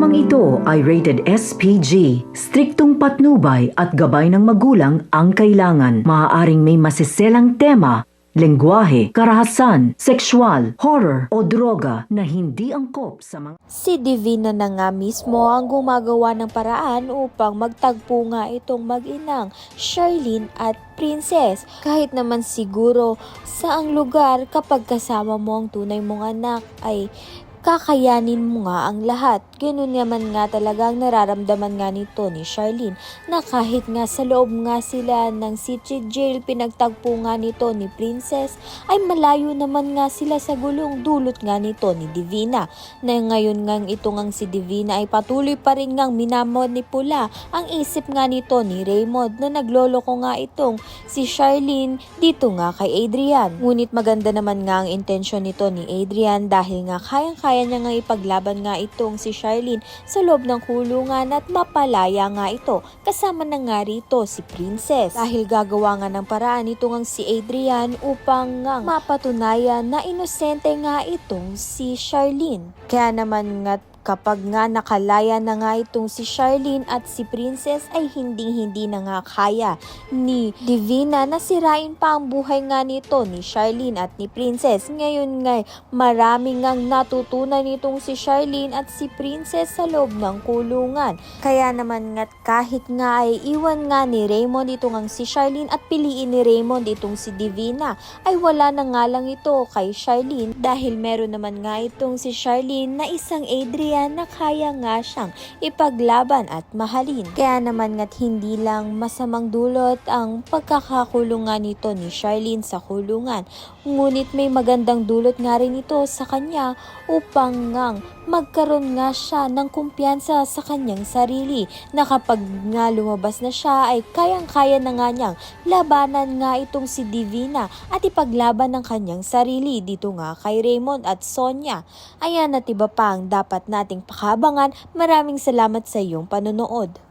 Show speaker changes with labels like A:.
A: Programang ito ay rated SPG. Striktong patnubay at gabay ng magulang ang kailangan. Maaaring may masiselang tema, lengguwahe, karahasan, sexual, horror o droga na hindi angkop sa mga...
B: Si Divina na nga mismo ang gumagawa ng paraan upang magtagpo nga itong mag-inang Charlene at Princess. Kahit naman siguro saang lugar kapag kasama mo ang tunay mong anak ay kakayanin mo nga ang lahat. Ganun naman nga talaga ang nararamdaman nga nito ni Charlene na kahit nga sa loob nga sila ng city jail, pinagtagpo nga nito ni Princess ay malayo naman nga sila sa gulong dulot nga nito ni Divina. Na ngayon nga itong ang si Divina ay patuloy pa rin ngang minamanipula ang isip nga nito ni Raymond na nagloloko nga itong si Charlene dito nga kay Adrian. Ngunit maganda naman nga ang intensyon nito ni Adrian dahil nga kaya niya nga ipaglaban nga itong si Charlene sa loob ng kulungan at mapalaya nga ito kasama na nga rito si Princess. Dahil gagawa nga ng paraan itong ang si Adrian upang nga mapatunayan na inosente nga itong si Charlene. Kaya naman nga kapag nga nakalaya na nga itong si Charlene at si Princess ay hindi na nga kaya ni Divina na sirain pa ang buhay nga nito ni Charlene at ni Princess. Ngayon nga marami ngang natutunan nitong si Charlene at si Princess sa loob ng kulungan. Kaya naman nga kahit nga ay iwan nga ni Raymond itong ang si Charlene at piliin ni Raymond itong si Divina ay wala na nga lang ito kay Charlene dahil meron naman nga itong si Charlene na isang Adrian na kaya nga siyang ipaglaban at mahalin. Kaya naman nga't hindi lang masamang dulot ang pagkakakulong nga nito ni Charlene sa kulungan. Ngunit may magandang dulot nga rin ito sa kanya upang nga magkaroon nga siya ng kumpiyansa sa kanyang sarili na kapag nga lumabas na siya ay kayang-kaya na nga niyang labanan nga itong si Divina at ipaglaban ng kanyang sarili dito nga kay Raymond at Sonia. Ayan at iba pa ang dapat nating pakabangan. Maraming salamat sa iyong panonood.